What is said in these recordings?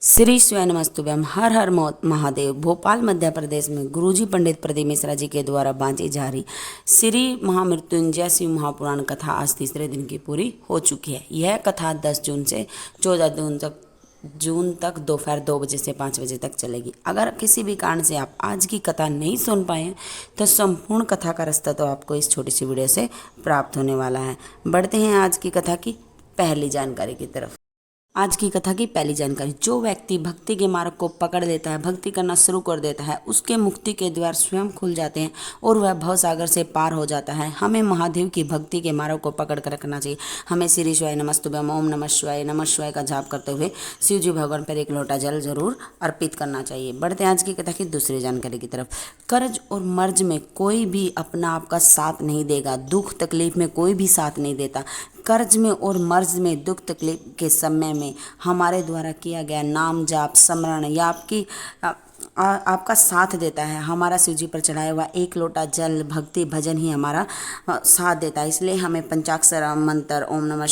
श्री स्वयं नमस्तुभ्यम। हर हर महादेव। भोपाल मध्य प्रदेश में गुरुजी पंडित प्रदीप मिश्रा जी के द्वारा बांची जा रही श्री महामृत्युंजय शिव महापुराण कथा आज तीसरे दिन की पूरी हो चुकी है। यह कथा 10 जून से 14 जून तक दोपहर 2 बजे से 5 बजे तक चलेगी। अगर किसी भी कारण से आप आज की कथा नहीं सुन पाए तो संपूर्ण कथा का रास्ता तो आपको इस छोटी सी वीडियो से प्राप्त होने वाला है। बढ़ते हैं आज की कथा की पहली जानकारी की तरफ। आज की कथा की पहली जानकारी। जो व्यक्ति भक्ति के मार्ग को पकड़ लेता है, भक्ति करना शुरू कर देता है, उसके मुक्ति के द्वार स्वयं खुल जाते हैं और वह भवसागर से पार हो जाता है। हमें महादेव की भक्ति के मार्ग को पकड़ कर रखना चाहिए। हमें श्री शिवाय नमस्तुभ्यम, ओम नमः शिवाय का जाप करते हुए शिव जी भगवान पर एक लोटा जल जरूर अर्पित करना चाहिए। बढ़ते हैं आज की कथा की दूसरी जानकारी की तरफ। कर्ज और मर्ज में कोई भी अपना आपका साथ नहीं देगा। दुख तकलीफ में कोई भी साथ नहीं देता। कर्ज में और मर्ज में, दुख तकलीफ के समय में हमारे द्वारा किया गया नाम जाप स्मरण या आपका साथ देता है। हमारा शिव जी पर चढ़ाया हुआ एक लोटा जल भक्ति भजन ही हमारा साथ देता है। इसलिए हमें पंचाक्षर मंत्र ओम नमः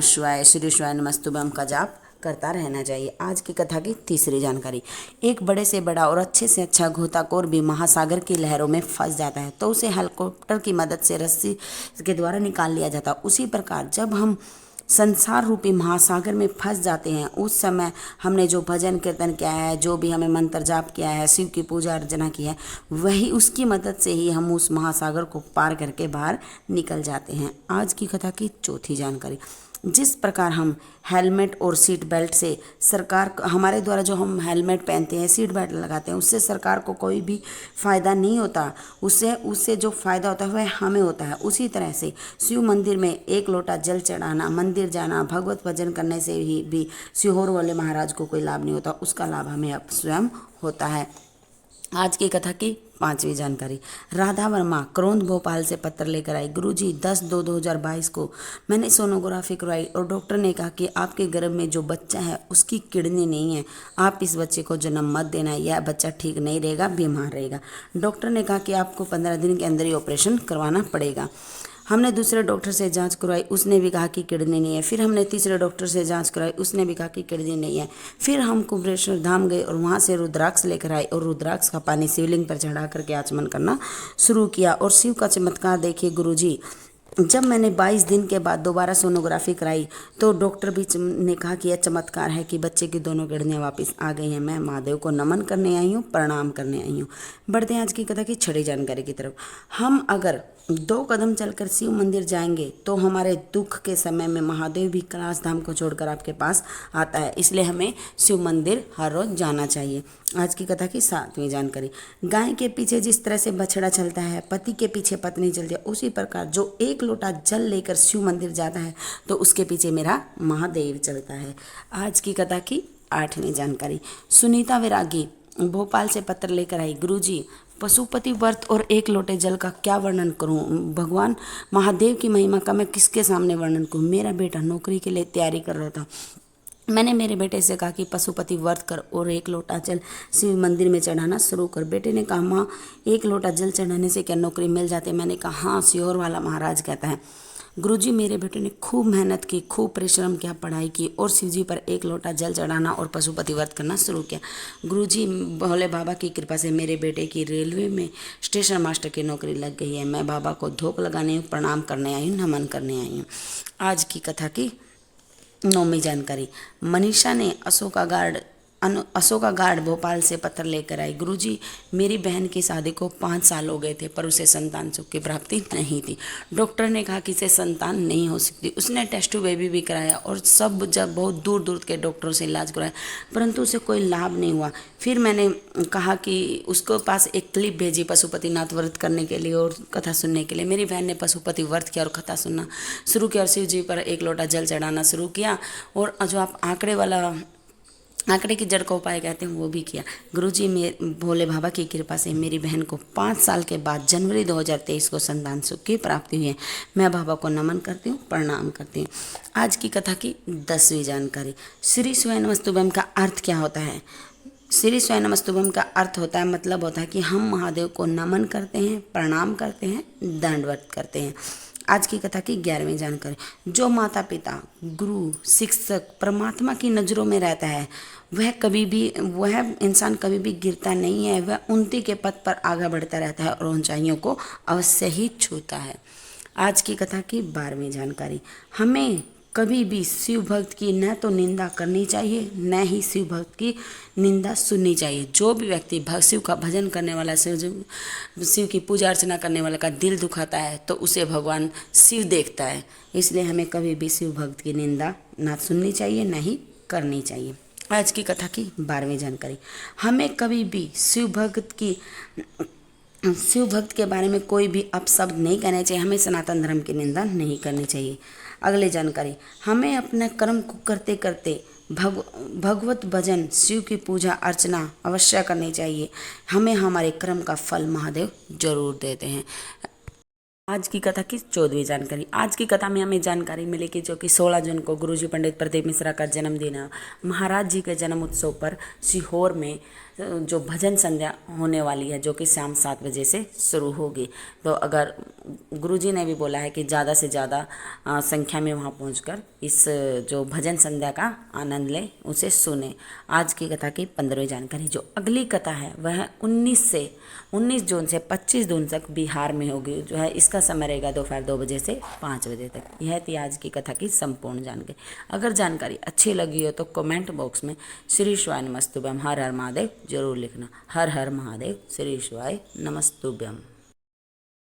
शिवाय श्री शिवाय नमस्तुभ्यम का जाप करता रहना चाहिए। आज की कथा की तीसरी जानकारी। एक बड़े से बड़ा और अच्छे से अच्छा गोताखोर भी महासागर की लहरों में फंस जाता है तो उसे हेलीकॉप्टर की मदद से रस्सी के द्वारा निकाल लिया जाता है। उसी प्रकार जब हम संसार रूपी महासागर में फंस जाते हैं, उस समय हमने जो भजन कीर्तन किया है, जो भी हमें मंत्र जाप किया है, शिव की पूजा अर्चना की है, वही उसकी मदद से ही हम उस महासागर को पार करके बाहर निकल जाते हैं। आज की कथा की चौथी जानकारी। जिस प्रकार हम हेलमेट और सीट बेल्ट से सरकार हमारे द्वारा जो हम हेलमेट पहनते हैं, सीट बेल्ट लगाते हैं, उससे सरकार को कोई भी फ़ायदा नहीं होता। उससे जो फ़ायदा होता है वह हमें होता है। उसी तरह से शिव मंदिर में एक लोटा जल चढ़ाना, मंदिर जाना, भगवत भजन करने से ही भी सीहोर वाले महाराज को कोई लाभ नहीं होता, उसका लाभ हमें अब स्वयं होता है। आज की कथा की पांचवी जानकारी। राधा वर्मा क्रोंद भोपाल से पत्र लेकर आई। गुरुजी 10/2/2022 को मैंने सोनोग्राफी करवाई और डॉक्टर ने कहा कि आपके गर्भ में जो बच्चा है उसकी किडनी नहीं है। आप इस बच्चे को जन्म मत देना, यह बच्चा ठीक नहीं रहेगा, बीमार रहेगा। डॉक्टर ने कहा कि आपको 15 दिन के अंदर ही ऑपरेशन करवाना पड़ेगा। हमने दूसरे डॉक्टर से जांच करवाई, उसने भी कहा कि किडनी नहीं है। फिर हमने तीसरे डॉक्टर से जांच कराई, उसने भी कहा कि किडनी नहीं है। फिर हम कुबेरेश्वर धाम गए और वहाँ से रुद्राक्ष लेकर आए और रुद्राक्ष का पानी शिवलिंग पर चढ़ा करके आचमन करना शुरू किया। और शिव का चमत्कार देखिए गुरुजी। जब मैंने 22 दिन के बाद दोबारा सोनोग्राफी कराई तो डॉक्टर भी ने कहा कि यह चमत्कार है कि बच्चे की दोनों किडनियाँ वापस आ गई हैं। मैं महादेव को नमन करने आई हूँ, प्रणाम करने आई हूँ। बढ़ते हैं आज की कथा की छठी जानकारी की तरफ। हम अगर 2 कदम चलकर शिव मंदिर जाएंगे तो हमारे दुख के समय में महादेव भी कैलाश धाम को छोड़कर आपके पास आता है। इसलिए हमें शिव मंदिर हर रोज जाना चाहिए। आज की कथा की 7वीं जानकारी। गाय के पीछे जिस तरह से बछड़ा चलता है, पति के पीछे पत्नी चलती है, उसी प्रकार जो एक लोटा जल लेकर शिव मंदिर जाता है तो उसके पीछे मेरा महादेव चलता है। आज की कथा की 8वीं जानकारी। सुनीता वैरागी भोपाल से पत्र लेकर आई। गुरुजी पशुपति व्रत और एक लोटे जल का क्या वर्णन करूं? भगवान महादेव की महिमा का मैं किसके सामने वर्णन करूं? मेरा बेटा नौकरी के लिए तैयारी कर रहा था। मैंने मेरे बेटे से कहा कि पशुपति व्रत कर और एक लोटा जल शिव मंदिर में चढ़ाना शुरू कर। बेटे ने कहा माँ, एक लोटा जल चढ़ाने से क्या नौकरी मिल जाती है? मैंने कहा हाँ, सीहोर वाला महाराज कहता है। गुरुजी मेरे बेटे ने खूब मेहनत की, खूब परिश्रम किया, पढ़ाई की और शिवजी पर एक लोटा जल चढ़ाना और पशुपति व्रत करना शुरू किया। गुरुजी भोले बाबा की कृपा से मेरे बेटे की रेलवे में स्टेशन मास्टर की नौकरी लग गई है। मैं बाबा को धोख लगाने, प्रणाम करने आई हूँ, नमन करने आई हूँ। आज की कथा की 9वीं जानकारी। मनीषा ने अशोका गार्ड भोपाल से पत्र लेकर आई। गुरुजी मेरी बहन की शादी को 5 साल हो गए थे पर उसे संतान सुख की प्राप्ति नहीं थी। डॉक्टर ने कहा कि इसे संतान नहीं हो सकती। उसने टेस्ट बेबी भी कराया और जब बहुत दूर दूर के डॉक्टरों से इलाज कराया परंतु उसे कोई लाभ नहीं हुआ। फिर मैंने कहा कि उसको पास एक क्लिप भेजी पशुपतिनाथ व्रत करने के लिए और कथा सुनने के लिए। मेरी बहन ने पशुपति व्रत किया और कथा सुनना शुरू किया और शिव जी पर एक लोटा जल चढ़ाना शुरू किया और जो आप आंकड़े की जड़ का उपाय कहते हैं वो भी किया। गुरुजी भोले बाबा की कृपा से मेरी बहन को 5 साल के बाद जनवरी 2023 को संतान सुख की प्राप्ति हुई है। मैं बाबा को नमन करती हूँ, प्रणाम करती हूँ। आज की कथा की 10वीं जानकारी। श्री स्वयं नमस्तुभ्यम का अर्थ क्या होता है? श्री स्वयं नमस्तुभ्यम का अर्थ होता है, मतलब होता है कि हम महादेव को नमन करते हैं, प्रणाम करते हैं, दंडवत करते हैं। आज की कथा की 11वीं जानकारी। जो माता पिता, गुरु, शिक्षक परमात्मा की नज़रों में रहता है वह इंसान कभी भी गिरता नहीं है, वह उन्नति के पथ पर आगे बढ़ता रहता है और ऊंचाइयों को अवश्य ही छूता है। आज की कथा की 12वीं जानकारी। हमें कभी भी शिव भक्त की न तो निंदा करनी चाहिए न ही शिव भक्त की निंदा सुननी चाहिए। जो भी व्यक्ति शिव का भजन करने वाला, शिव की पूजा अर्चना करने वाला का दिल दुखाता है तो उसे भगवान शिव देखता है। इसलिए हमें कभी भी शिव भक्त की निंदा ना सुननी चाहिए न ही करनी चाहिए। आज की कथा की 12वीं जानकारी। हमें कभी भी शिव भक्त के बारे में कोई भी अपशब्द नहीं कहना चाहिए। हमें सनातन धर्म की निंदा नहीं करनी चाहिए। अगली जानकारी। हमें अपने कर्म को करते करते भगवत भजन, शिव की पूजा अर्चना अवश्य करनी चाहिए। हमें हमारे कर्म का फल महादेव जरूर देते हैं। आज की कथा की 14वीं जानकारी। आज की कथा में हमें जानकारी मिली कि जो कि 16 जून को गुरुजी पंडित प्रदीप मिश्रा का जन्मदिन है। महाराज जी के जन्म उत्सव पर सीहोर में जो भजन संध्या होने वाली है, जो कि शाम 7 बजे से शुरू होगी। तो अगर गुरुजी ने भी बोला है कि ज़्यादा से ज़्यादा संख्या में वहाँ पहुंचकर इस जो भजन संध्या का आनंद लें, उसे सुने। आज की कथा की 15वीं जानकारी। जो अगली कथा है वह 19 जून से 25 जून तक बिहार में होगी। जो है इसका समय रहेगा दोपहर 2 बजे से 5 बजे तक। यह थी आज की कथा की संपूर्ण जानकारी। अगर जानकारी अच्छी लगी हो तो कमेंट बॉक्स में श्री शिवाय नमस्तुभ्यम हर हर महादेव जरूर लिखना। हर हर महादेव, श्री शिवाय नमस्तुभ्यम।